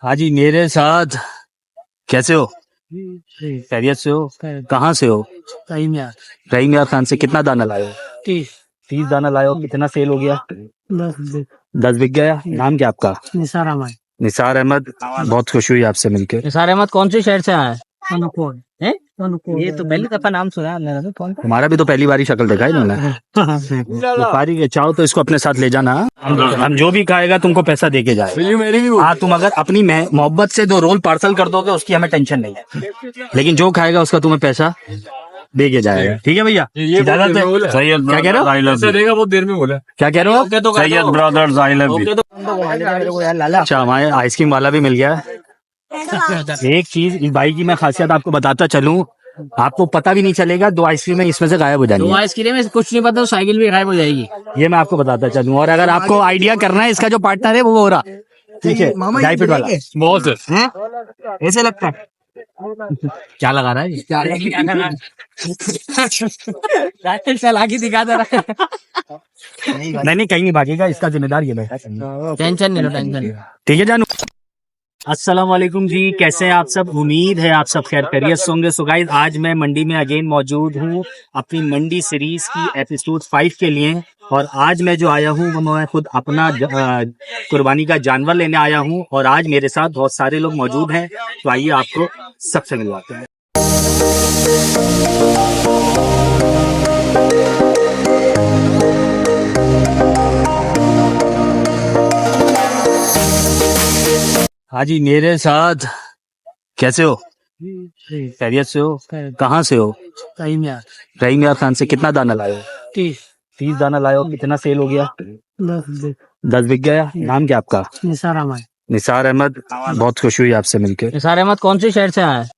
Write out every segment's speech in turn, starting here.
हाँ जी, मेरे साथ कैसे हो? खैरियत से हो? कहाँ से हो? टाइम यार रहीम यार खान से कितना दाना लाए हो? 30 दाना लाए हो, कितना सेल हो गया? 10 10 बिक गया। नाम क्या आपका? निसार अहमद। निसार अहमद, बहुत खुशी हुई आपसे मिलकर। निसार अहमद कौन से शहर से आया है? ये तो पहली दफा नाम सुना है मैंने तो। कौन? हमारा भी तो पहली बार ही शक्ल देखा है इन्होंने। व्यापारी के चाहो तो इसको अपने साथ ले जाना। हम जो भी खाएगा तुमको पैसा दे के जाए। हाँ, तुम अगर अपनी मोहब्बत से 2 रोल पार्सल कर दोगे उसकी हमें टेंशन नहीं है, लेकिन जो खाएगा उसका तुम्हें पैसा दे के जाएगा। ठीक है भैया? इजाजत है। सैयद, क्या कह रहे हो? बहुत देर में बोला। क्या कह रहे हो? Syed brothers I love you. अच्छा, हमारे आइसक्रीम वाला भी मिल गया। एक चीज इस भाई की मैं खासियत आपको बताता चलूं, आपको पता भी नहीं चलेगा 2 आइसक्रीम इसमें से गायब हो जाएंगी। 2 आइसक्रीम में कुछ नहीं पता तो साइकिल भी गायब हो जाएगी। ये मैं आपको बताता चलूं, और अगर आपको आइडिया करना है, इसका जो पार्टनर है वो हो रहा, ठीक है, ड्राई फ्रूट वाला। बहुत ऐसे लगता है। क्या लगा रहा है ये? चला के दिखा दे रहा है। नहीं, कहीं नहीं भागेगा, इसका जिम्मेदार ये बैठा है। टेंशन नहीं लो, टेंशन। ठीक है जानू। अस्सलाम वालेकुम जी, कैसे हैं आप सब? उम्मीद है आप सब खैर खैरियत से होंगे। सो गाइस, आज मैं मंडी में अगेन मौजूद हूँ अपनी मंडी सीरीज की एपिसोड 5 के लिए, और आज मैं जो आया हूँ वो मैं खुद अपना कुर्बानी का जानवर लेने आया हूँ, और आज मेरे साथ बहुत सारे लोग मौजूद हैं, तो आइए आपको सबसे मिलवाते हैं। हाँ जी, मेरे साथ कैसे हो? खैरियत से हो? कहाँ से हो? टाइम यार रहीम यार खान से कितना दाना लाए हो? 30 दाना लाए हो, कितना सेल हो गया? 10 बिक गया। नाम क्या आपका? निसार अहमद। निसार अहमद, बहुत खुशी हुई आपसे मिलकर। निसार अहमद कौन से शहर से आया है?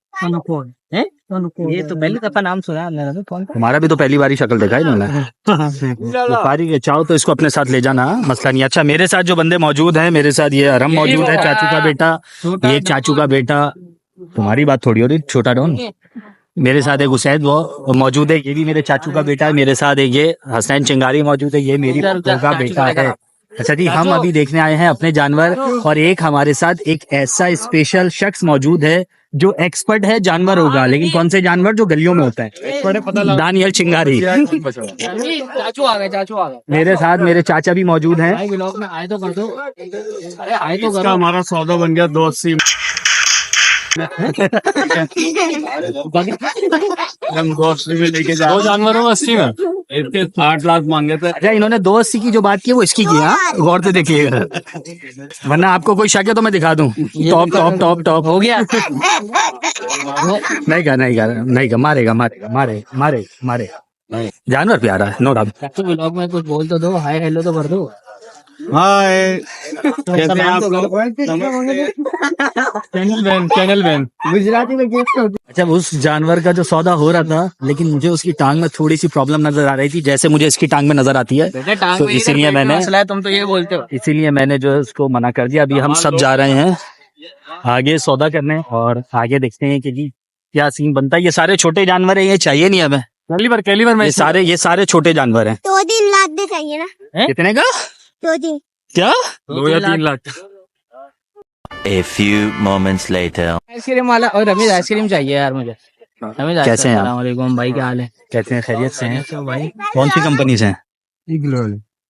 ये तो पहली दफा नाम सुना है मैंने तो। कौन? हमारा भी तो पहली बार ही शक्ल देखा है इन्होंने। व्यापारी के चाहो तो इसको अपने साथ ले जाना, मसला नहीं। अच्छा, मेरे साथ जो बंदे मौजूद हैं, मेरे साथ ये अरम मौजूद है, चाचू का बेटा। ये चाचू का बेटा, तुम्हारी बात थोड़ी हो रही, छोटा डॉन। मेरे साथ एक हुसैन वो मौजूद है, ये भी मेरे चाचू का बेटा है। मेरे साथ एक ये हसनैन चिंगारी मौजूद है, ये मेरी फूफो का बेटा है। अच्छा जी, हम अभी देखने आए हैं अपने जानवर, और एक हमारे साथ एक ऐसा स्पेशल शख्स मौजूद है जो एक्सपर्ट है जानवर होगा, लेकिन कौन से जानवर? जो गलियों में होता है। दानियल चिंगारी। चाचू आ गए। मेरे साथ मेरे चाचा भी मौजूद हैं। भाई व्लॉग में आए तो कर दो। अरे आए तो इसका करो। हमारा सौदा बन गया 280 हम 280 में लेके जा 2 जानवरों 80 में इसके 60 लाख मांगे थे। अच्छा, इन्होंने 280 की जो बात की वो इसकी की, हाँ, गौर से देखिएगा, वरना आपको कोई शक है तो मैं दिखा दूं। टॉप टॉप टॉप टॉप हो गया। नहीं का मारे जानवर प्यारा है, नो डाउट। चाचू व्लॉग में कुछ बोल तो दो, हाय हेलो तो कर दो। हाय, कैसे हैं आप लोग? चैनल बैन गुजराती में अच्छा, उस जानवर का जो सौदा हो रहा था, लेकिन मुझे उसकी टांग में थोड़ी सी प्रॉब्लम नजर आ रही थी, जैसे मुझे इसकी टांग में नजर आती है, तो इसीलिए तुम तो ये बोलते हो। इसीलिए मैंने जो उसको मना कर दिया। अभी हम सब जा रहे हैं आगे सौदा करने, और आगे देखते हैं कि जी क्या सीन बनता है। ये सारे छोटे जानवर हैं, ये चाहिए नहीं हमें। कैलीवर में ये सारे छोटे जानवर हैं। 2-3 लाख दे चाहिए ना। कितने का? 2-3 क्या? 2 या 3 lakh. A few moments later. Ice cream वाला, और रमीज आइसक्रीम चाहिए यार मुझे। रमीज, कैसे हैं आप? अस्सलामुअलैकुम भाई, क्या हाल है? कहते हैं खैरियत से हैं। तो भाई कौन सी कंपनी से हैं?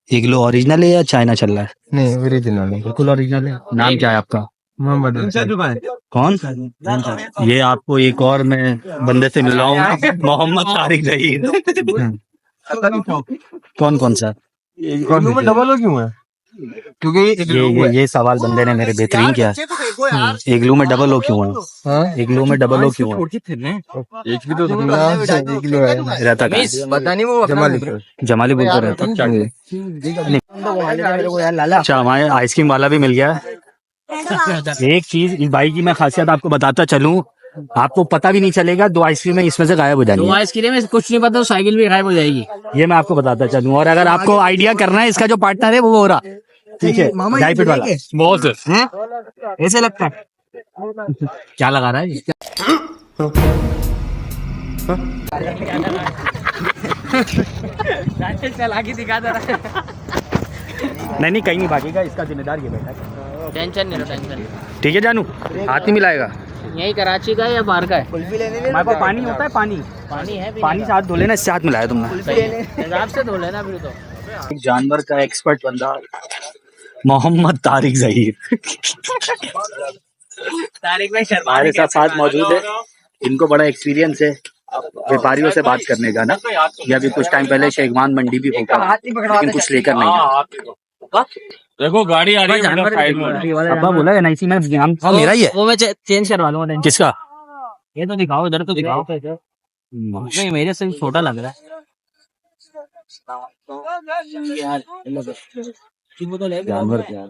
इग्लो ओरिजिनल है या चाइना चल रहा है? नहीं, ओरिजिनल है। बिल्कुल ओरिजिनल है। नाम क्या है आपका? मोहम्मद। कौन? ये आपको एक और मैं बंदे से मिल रहा हूँ, मोहम्मद तारिक रहीद। कौन सा? में डबल हो क्यों है? क्योंकि ये सवाल बंदे ने मेरे बेहतरीन किया है। इग्लू में डबल हो क्यों है? इग्लू में डबल हो क्यों है? एक भी तो रहता कहाँ है? पता नहीं वो जमालीपुर को रहता है। अच्छा, हमारे आइसक्रीम वाला भी मिल गया। एक चीज इस भाई की मैं खासियत आपको बताता चलूं, आपको पता भी नहीं चलेगा 2 आइसक्रीम इसमें से गायब हो जाएंगी। 2 आइसक्रीम में कुछ नहीं पता तो साइकिल भी गायब हो जाएगी। ये मैं आपको बताता चलूं, और अगर आपको आइडिया करना है, इसका जो पार्टनर है वो हो रहा, ठीक है, ड्राई फ्रूट वाला। बहुत ऐसे लगता है। क्या लगा रहा है ये? चला के दिखा दे रहा है। नहीं, कहीं नहीं भागेगा, इसका जिम्मेदार ये बैठा है। टेंशन नहीं लो टेंशन। ठीक है जानू, हाथ नहीं मिलाएगा। यही कराची का है या बाहर का है? हमारे पास पानी होता है, पानी पानी है पानी से हाथ धो लेना, इससे हाथ मिलाया तुमने। हिसाब से धो लेना फिर तो। एक जानवर का एक्सपर्ट बंदा मोहम्मद तारिक जहीर तारिक भाई शर्मा हमारे साथ मौजूद है। इनको बड़ा एक्सपीरियंस है व्यापारियों से बात करने का ना। या भी कुछ टाइम पहले शेखवान मंडी भी होगा, लेकिन कुछ लेकर नहीं आए। देखो गाड़ी आ रही है मैडम साइड में। अब्बा बोला है एनआईसी में नाम मेरा ही है। वो मैं चेंज करवा लूंगा। किसका? ये तो दिखाओ, इधर तो दिखाओ। नहीं मेरे से छोटा लग रहा है। जानवर क्या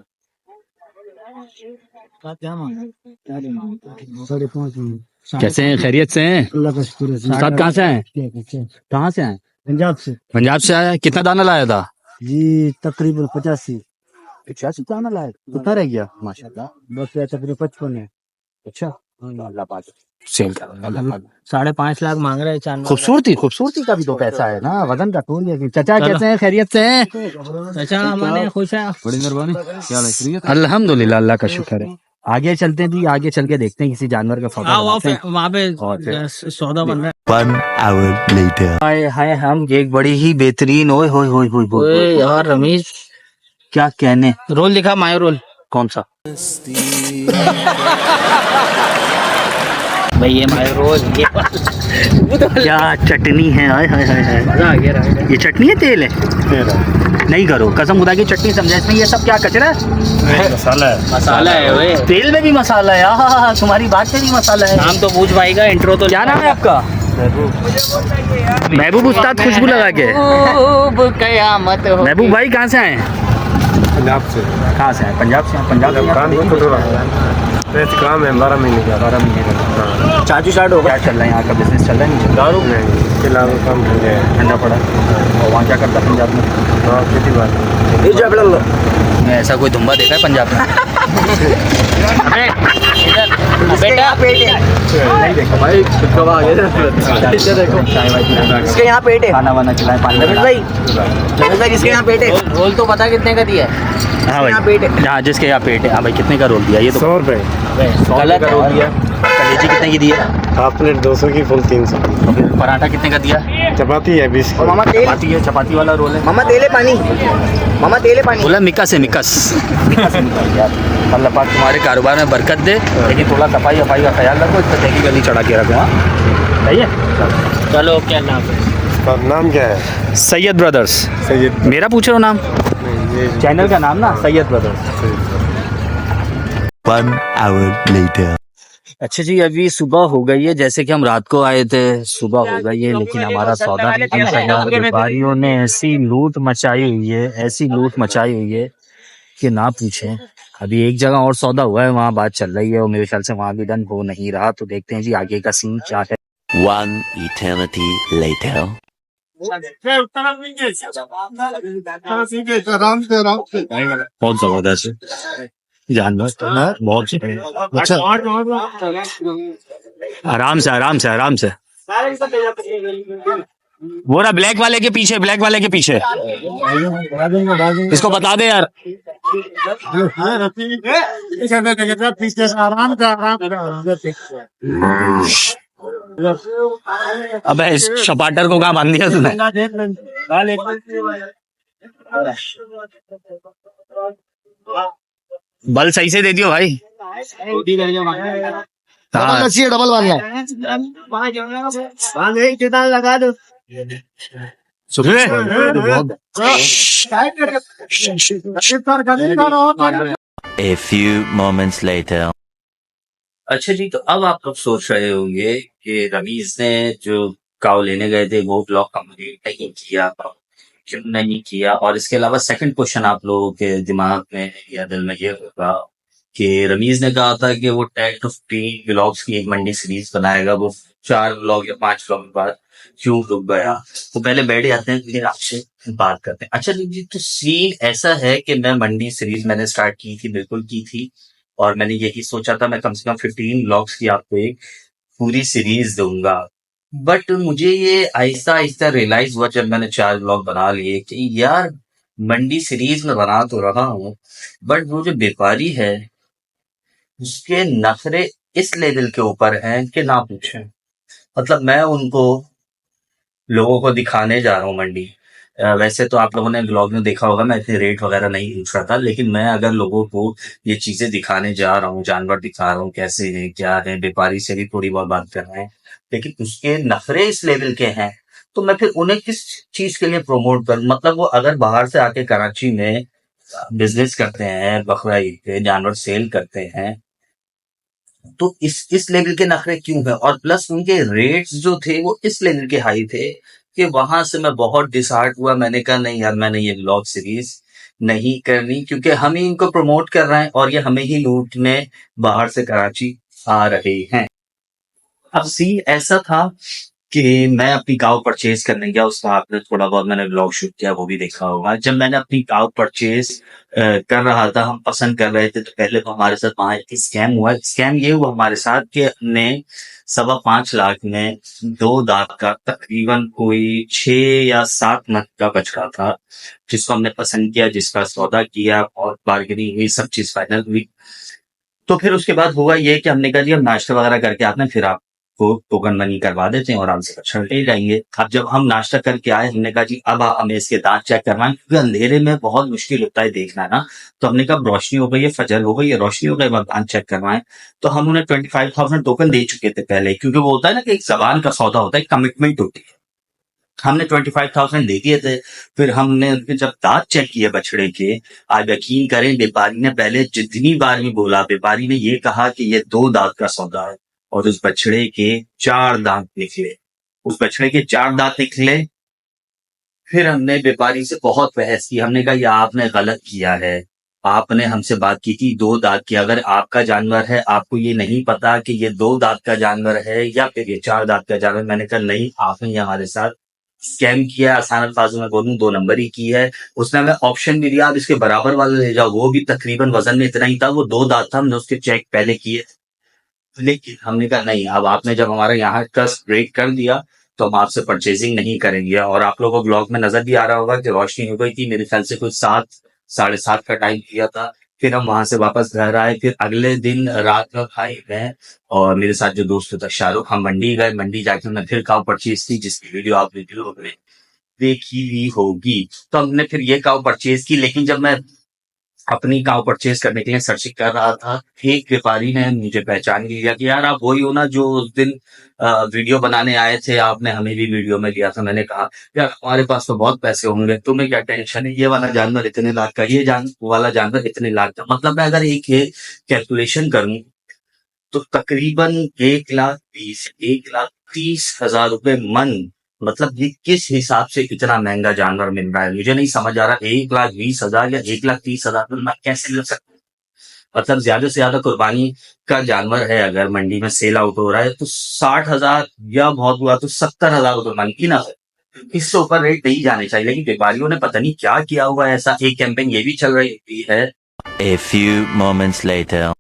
कैसे हैं? खैरियत से हैं? साथ कहाँ से हैं? कहाँ से हैं? पंजाब से पंजाब से आया। कितना दाना लाया था जी, तकरीबन 85 दाना लाया? कितना रह गया? माशाल्लाह। बस तकरीबन 55 है। अच्छा, अल्लाह पाक सेल कर, अल्लाह पाक। 5.5 लाख मांग रहे हैं जानवर। खूबसूरती का भी तो पैसा है ना, वजन का तोल लिया। चाचा कैसे हैं? खैरियत से हैं? अच्छा हमारे खुश है। बड़ी मेहरबानी। क्या है? अल्हम्दुलिल्लाह, अल्लाह का शुक्र है। आगे चलते हैं जी, आगे चल के देखते हैं किसी जानवर का सौदा बनाते हैं। वहाँ पे और सौदा बन रहा 1 hour later. हाय हाय, हम एक बड़ी ही बेहतरीन ओए होए होए होए है। ओए यार रमेश, क्या कहने। रोल दिखा, मायो रोल। कौन सा? भाई ये मायो रोल, ये क्या चटनी है। हाय हाय हाय हाय, मजा आ गया। ये चटनी है? तेल है? नहीं करो, कसम खुदा की चटनी समझा। इसमें ये सब क्या कचरा है? मसाला है वे। तेल में भी मसाला है। हाँ, तुम्हारी बात में भी मसाला है। नाम तो पूछ भाई का, इंट्रो तो क्या नाम है आपका? महबूब उस्ताद खुशबू लगा के। कयामत हो। महबूब भाई कहाँ से आए? पंजाब से। कहाँ से आए? पंजाब से। पंजाब काम है 12 महीने का। 12 महीने का। चाचू स्टार्ट हो गया? क्या चल रहा है यहाँ का बिजनेस? चल रहा है? नहीं दारू फिलहाल काम ठंडा पड़ा। और वहाँ क्या करता है पंजाब में? खेती बात मैं ऐसा कोई धुम्बा देखा है पंजाब में? बेटा नहीं देखा भाई। देखो चाय वाय पिलाएं, इसके यहाँ पेट है। खाना वाना खिलाएं, पानी भाई इसके यहाँ पेट है। रोल तो पता कितने का दिया है? हाँ भाई, पेट है। हाँ जिसके यहाँ पेट है। हाँ भाई, कितने का रोल दिया? ये तो 100 रुपए। 100 का रोल दिया। कलेजी कितने की दी है? हाफ प्लेट 200 की, फुल 300। और फिर पराठा कितने का दिया? चपाती है 20 की। मामा तेल, चपाती है, चपाती वाला रोल है। मामा तेले पानी, मामा तेले पानी। बोला मिकस है, मिकस यार। अल्लाह पाक तुम्हारे कारोबार में बरकत दे, लेकिन थोड़ा सफाई वफाई का ख्याल रखो। इस पर दही गली चढ़ा के रखो। हाँ सही है। चलो क्या नाम है? इसका नाम क्या है? सैयद ब्रदर्स। सैयद। मेरा पूछ रहे हो नाम? चैनल का नाम ना सैयद ब्रदर्स। 1 hour later. अच्छा जी, अभी सुबह हो गई है। जैसे कि हम रात को आए थे, सुबह हो गई है, लेकिन हमारा सौदा नहीं पहुंचा। व्यापारियों ने ऐसी लूट मचाई हुई है, ऐसी लूट मचाई हुई है कि ना पूछें। अभी एक जगह और सौदा हुआ है, वहाँ बात चल रही है और मेरे ख्याल से वहाँ भी डन हो नहीं रहा। तो देखते हैं जी आगे का सीन क्या है। 1 eternity later. बहुत जबरदस्त है जानवर, बहुत अच्छा। आराम से आराम से आराम से। वो रहा ब्लैक वाले के पीछे, ब्लैक वाले के पीछे। इसको बता दे यार। अबे इस शपाटर को कहाँ बांध दिया तूने? बल सही से दे दियो भाई। हाँ डबल वाला लगा दो। A few moments later. अच्छा जी, तो अब आप लोग सोच रहे होंगे कि रमीज ने जो काव लेने गए थे वो ब्लॉग कंप्लीट नहीं किया, क्यों नहीं किया। और इसके अलावा सेकंड क्वेश्चन आप लोगों के दिमाग में या दिल में ये होगा कि रमीज ने कहा था कि वो 10 to 15 व्लॉग्स की एक मंडी सीरीज बनाएगा, वो 4 व्लॉग या 5 व्लॉग के बाद क्यों रुक गया। तो पहले बैठ जाते हैं, फिर आपसे बात करते हैं। अच्छा जी, तो सीन ऐसा है कि मैं मंडी सीरीज मैंने स्टार्ट की थी, बिल्कुल की थी, और मैंने यही सोचा था मैं कम से कम 15 व्लॉग्स की आपको एक पूरी सीरीज दूंगा। बट मुझे ये आहिस्ता आहिस्ता रियलाइज हुआ जब मैंने 4 व्लॉग बना लिए कि यार मंडी सीरीज में बना तो रहा हूँ, बट वो जो व्यापारी है उसके नखरे इस लेवल के ऊपर हैं कि ना पूछें। मतलब मैं उनको लोगों को दिखाने जा रहा हूँ मंडी। वैसे तो आप लोगों ने ब्लॉग में देखा होगा, मैं इतने रेट वगैरह नहीं पूछ रहा था, लेकिन मैं अगर लोगों को ये चीजें दिखाने जा रहा हूँ, जानवर दिखा रहा हूँ कैसे हैं क्या है, व्यापारी से भी थोड़ी बहुत बात कर रहे हैं, लेकिन उसके नखरे इस लेवल के हैं, तो मैं फिर उन्हें किस चीज के लिए प्रमोट करूं? मतलब वो अगर बाहर से आके कराची में बिजनेस करते हैं, बकरा ईद पे जानवर सेल करते हैं, तो इस लेवल के नखरे क्यों है? और प्लस उनके रेट्स जो थे वो इस लेवल के हाई थे कि वहां से मैं बहुत डिसहार्ट हुआ। मैंने कहा नहीं यार, मैंने ये ब्लॉग सीरीज नहीं करनी, क्योंकि हम ही इनको प्रमोट कर रहे हैं और ये हमें ही लूटने बाहर से कराची आ रहे हैं। अब सीन ऐसा था कि मैं अपनी काऊ परचेज करने गया, उसका आपने थोड़ा बहुत मैंने ब्लॉग शूट किया, वो भी देखा होगा। जब मैंने अपनी काऊ परचेज कर रहा था, हम पसंद कर रहे थे, तो पहले तो हमारे साथ वहां एक स्कैम हुआ। स्कैम ये हुआ हमारे साथ कि हमने 5.25 लाख में 2 दांत का तकरीबन कोई 6 या 7 नग का बछड़ा था, जिसको हमने पसंद किया, जिसका सौदा किया और बार्गेनिंग हुई, सब चीज फाइनल हुई। तो फिर उसके बाद हुआ ये कि हमने कहा जी हम नाश्ता वगैरह करके आते हैं, फिर आपको टोकन मनी करवा देते हैं और हमसे बछड़ा ले जाएंगे। अब जब हम नाश्ता करके आए, हमने कहा जी अब हमें इसके दांत चेक करवाएं, क्योंकि अंधेरे में बहुत मुश्किल होता है देखना ना। तो हमने कहा रोशनी हो गई है, फजर हो गई है, रोशनी हो गई, अब दांत चेक करवाएं। तो हम उन्हें 25,000 टोकन दे चुके थे पहले, क्योंकि वो होता है ना कि एक जबान का सौदा होता है, कमिटमेंट होती है। हमने 25,000 दे दिए थे। फिर हमने उनके जब दांत चेक किए बछड़े के, आप यकीन करें व्यापारी ने पहले जितनी बार भी बोला, व्यापारी ने ये कहा कि ये 2 दांत का सौदा है, और उस बछड़े के 4 दांत निकले। उस बछड़े के 4 दांत निकले। फिर हमने व्यापारी से बहुत बहस की। हमने कहा ये आपने गलत किया है, आपने हमसे बात की थी 2 दांत की। अगर आपका जानवर है, आपको ये नहीं पता कि ये 2 दांत का जानवर है या फिर ये 4 दांत का जानवर? मैंने कहा नहीं, आपने ये हमारे साथ स्कैम किया, आसान अल्फाजों में बोलूं 2 नंबर ही की है। उसने हमें ऑप्शन भी दिया, आप इसके बराबर वाले ले जाओ, वो भी तकरीबन वजन में इतना ही था, वो 2 दांत था। हमने उसके चेक पहले किए, लेकिन हमने कहा नहीं, अब आपने जब हमारा यहाँ का ब्रेक कर दिया तो हम आपसे परचेजिंग नहीं करेंगे। और आप लोगों को ब्लॉग में नजर भी आ रहा होगा कि रोशनी हो गई थी, मेरे ख्याल से कुछ 7 साढ़े 7 का टाइम किया था। फिर हम वहां से वापस घर आए। फिर अगले दिन रात में भाई मैं और मेरे साथ जो दोस्त था शाहरुख, हम मंडी गए। मंडी जाके हमने फिर काऊ परचेज की, जिसकी वीडियो आप वीडियो में देखी ही होगी। तो हमने फिर ये काऊ परचेज की, लेकिन जब मैं अपनी काऊ परचेज करने के लिए सर्चिंग कर रहा था, एक व्यापारी ने मुझे पहचान लिया कि यार आप वही हो ना जो उस दिन वीडियो बनाने आए थे, आपने हमें भी वीडियो में लिया था। मैंने कहा यार हमारे पास तो बहुत पैसे होंगे, तुम्हें क्या टेंशन है, ये वाला जानवर इतने लाख का, ये वाला जानवर इतने लाख का। मतलब मैं अगर एक कैलकुलेशन करूं तो तकरीबन 1,20,1,30,000 रुपए मन। मतलब ये किस हिसाब से इतना महंगा जानवर मिल रहा है, मुझे नहीं समझ आ रहा। 1,20,000 या 1,30,000 में मैं कैसे ले सकता हूँ? मतलब ज्यादा से ज्यादा कुर्बानी का जानवर है, अगर मंडी में सेल आउट हो रहा है तो 60,000 या बहुत हुआ तो 70,000 रुपए मन की ना। इससे ऊपर रेट नहीं जाने चाहिए, लेकिन व्यापारियों ने पता नहीं क्या किया हुआ है ऐसा। एक कैंपेन ये भी चल रही है, A few moments later.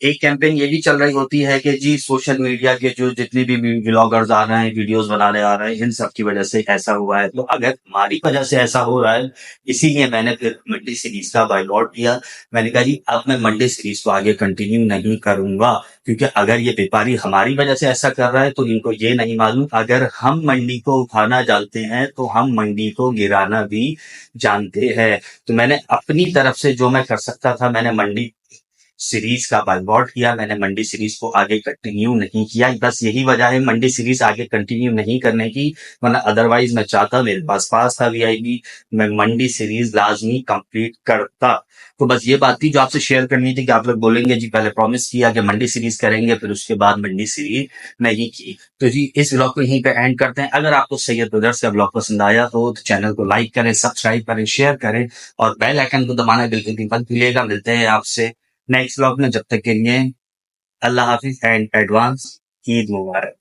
एक कैंपेन ये भी चल रही होती है कि जी सोशल मीडिया के जो जितने भी व्लॉगर्स आ रहे हैं, वीडियोस बनाने आ रहे हैं, इन सब की वजह से ऐसा हुआ है। तो अगर हमारी वजह से ऐसा हो रहा है, इसीलिए मैंने फिर मंडी सीरीज का बायकॉट किया। मैंने कहा जी अब मैं मंडी सीरीज को आगे कंटिन्यू नहीं करूंगा, क्योंकि अगर ये व्यापारी हमारी वजह से ऐसा कर रहा है तो इनको ये नहीं मालूम, अगर हम मंडी को उठाना जानते हैं तो हम मंडी को गिराना भी जानते हैं। तो मैंने अपनी तरफ से जो मैं कर सकता था, मैंने मंडी सीरीज का बायकॉट किया। मैंने मंडी सीरीज को आगे कंटिन्यू नहीं किया। बस यही वजह है मंडी सीरीज आगे कंटिन्यू नहीं करने की, वरना अदरवाइज मैं चाहता, मेरे पास था वीआईपी, मैं मंडी सीरीज लाजमी कंप्लीट करता। तो बस ये बात थी जो आपसे शेयर करनी थी कि आप लोग बोलेंगे जी पहले प्रॉमिस किया कि मंडी सीरीज करेंगे, फिर उसके बाद मंडी सीरीज नहीं की। तो जी इस ब्लॉग को यहीं पे एंड करते हैं। अगर आपको सैयद ब्रदर्स का ब्लॉग पसंद आया हो तो चैनल को लाइक करें, सब्सक्राइब करें, शेयर करें और बेल आइकन को दबाना बिल्कुल भी मत भूलिएगा। मिलते हैं आपसे नेक्स्ट ब्लॉग में, जब तक के लिए अल्लाह हाफिज एंड एडवांस ईद मुबारक।